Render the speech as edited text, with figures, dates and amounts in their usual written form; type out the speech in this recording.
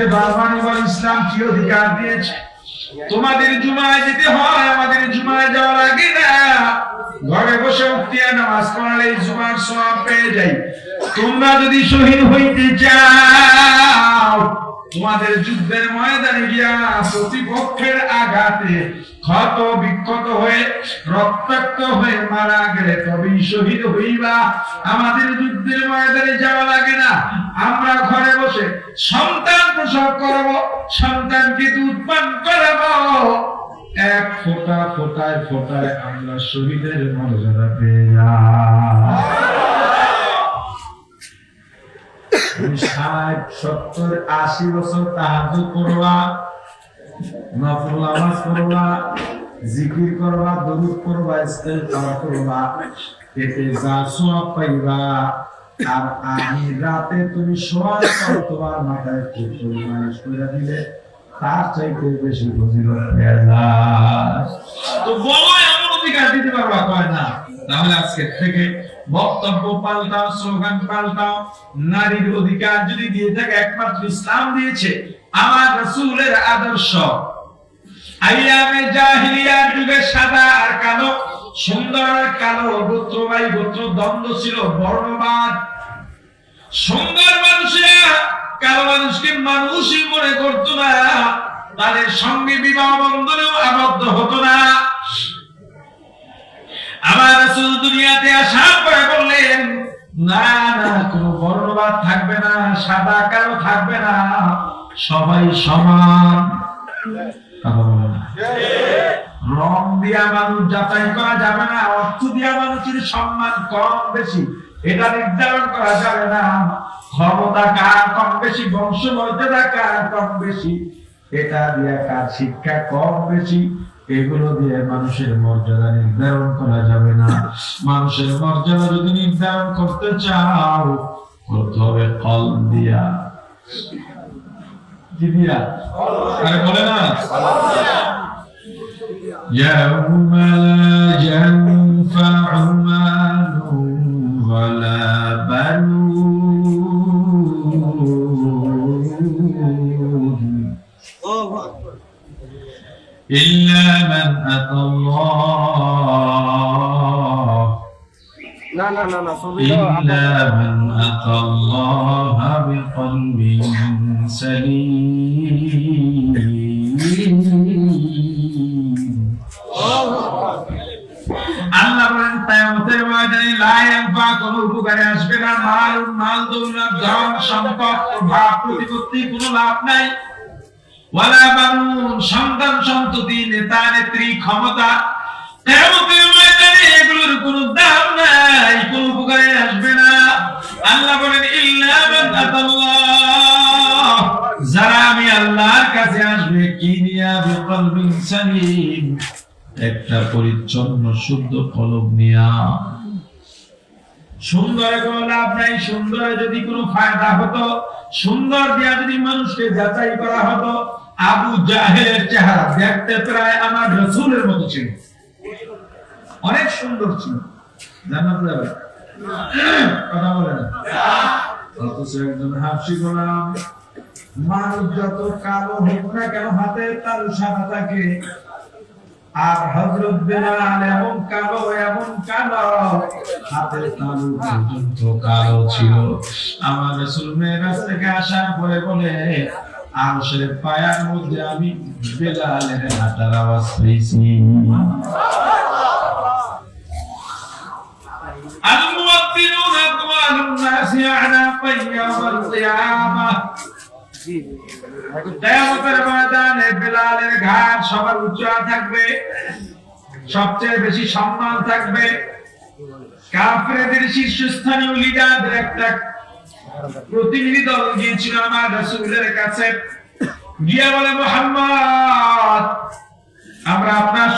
যেতে পারবা না, বল ইসলাম কি অধিকার দিয়েছে? তোমাদের জুমায় যেতে হয়, আমাদের জুমায় যাওয়া লাগে না। ঘরে বসে উঠিয়া নামাজ পড়লে জুমার সওয়াব পেয়ে যাই। তোমরা যদি শহীদ হইতে চাও, তোমাদের যুদ্ধের ময়দানে গিয়া প্রতিপক্ষের আঘাতে ক্ষত বিক্ষত হয়ে রক্তাক্ত হয়ে মারা গেলে তবেই শহীদ হইবা। আমাদের যুদ্ধের ময়দানে যাওয়া লাগে না। আমরা ঘরে বসে সন্তান প্রসব করব, সন্তানকে দুধ পান করাবো। এক ফোঁটা ফোঁটায় ফোঁটায় আমরা শহীদের মর্যাদা পেয়ে যাই। 60, 70, 80 বছর তাহাজ্জুদ করবা, নফল নামাজ পড়বা, জিকির করবা, দরুদ পড়বা, ইস্তেগফার করবা, এতে যা সওয়াব পাইবা। আর আমি রাতে তুমি শোয়ার পর তোমার মাথায় ফুল মালিশ করে দিলে তার চাইতে বেশি ফজিলত পেয়ে যায়। তো বলো এমন অধিকার দিতে পারবা কয় না? তাহলে আজকে থেকে বক্তব্য পাল্টাও, স্লোগান পাল্টাও। নারীর অধিকার যদি দিয়ে থাকে একমাত্র ইসলাম দিয়েছে, আমার রাসূলের আদর্শ। আইয়ামে জাহিলিয়ার যুগে সাদা আর কালো, সুন্দর আর কালো, গোত্র ভাই গোত্র দ্বন্দ্ব ছিল, বর্ণবাদ। সুন্দর মানুষেরা কালো মানুষকে মানুষই মনে করত না, তাদের সঙ্গে বিবাহ বন্ধনেও আবদ্ধ হতো না। আমার রাসূল দুনিয়াতে আসার পরে বললেন, না না, কোনো বর্ণবাদ থাকবে না, সাদা কালো থাকবে না, সবাই সমান। রং দিয়া মানুষ যাচাই করা যাবে না, অর্থ দিয়া মানুষের সম্মান কম বেশি এটা নির্ধারণ করা যাবে না, ক্ষমতা কার কম বেশি, বংশ মর্যাদা কার কম বেশি এটা দিয়ে, কার শিক্ষা কম বেশি এগুলো দিয়ে মানুষের মর্যাদা নির্ধারণ করা যাবে না। মানুষের মর্যাদা যদি নির্ধারণ করতে চাও, করতে হবে কলম দিয়া। কি দিয়া? আরে বলে না, يوم لا ينفع مال ولا بنون إلا من أتى الله إلا من أتى الله بقلب سليم। আল্লাহ বলেন কিয়ামতের ময়দানে লা ইয়ানফা, কোনো উপকারে আসবে না, মাল দৌলত, ধন সম্পদ, প্রভাব প্রতিপত্তি কোনো লাভ নাই, ওয়ালা বানুন, সন্তান সন্ততি, নেতা নেত্রী, ক্ষমতা, কিয়ামতের ময়দানে এগুলোর কোনো দাম নাই, কোনো উপকারে আসবে না। আল্লাহ বলেন ইল্লা মান আতাল্লাহ, যারা আমি আল্লাহর কাছে আসবে, কি নিয়া, বিকলবিন সালিম, একটা পরিচ্ছন্ন শুদ্ধ কলব নিয়া। সুন্দর কোনো লাভ নাই, সুন্দর যদি কোনো ফায়দা হতো, সুন্দর দিয়া যদি মানুষকে যাচাই করা হতো। আবু জাহেলের চেহারা দেখতে প্রায় আমার রাসূলের মতো ছিল, অনেক সুন্দর ছিল, জান্নাত যাবে কথা বলে না। অথচ একজন হাফসি গোলাম, মানুষ যত কালো হোক না কেন হাতে তালু সাদা থাকে, আর হযরত বেলাল এমন কালো হাতের তালু পর্যন্ত কালো ছিল। আমার রাসূল মেরাজ থেকে আসার পরে বলে, আরশের পায়ার মধ্যে আমি বেলালের হাঁটার আওয়াজ পেয়েছি। আল মুয়াদ্দিনুনা আকওয়ালুন নাসি আ'নাফা ইয়াওমাল কিয়ামাহ, কিয়ামতের ময়দানে বেলালের ঘাট সবার উঁচু থাকবে, সবচেয়ে বেশি সম্মান থাকবে। কাফেরদের শীর্ষস্থানীয় লিডারদের একটা প্রতিনিধি দল গিয়েছিল আমার রাসূলের কাছে, গিয়ে বলে, মুহাম্মদ, আমরা আপনার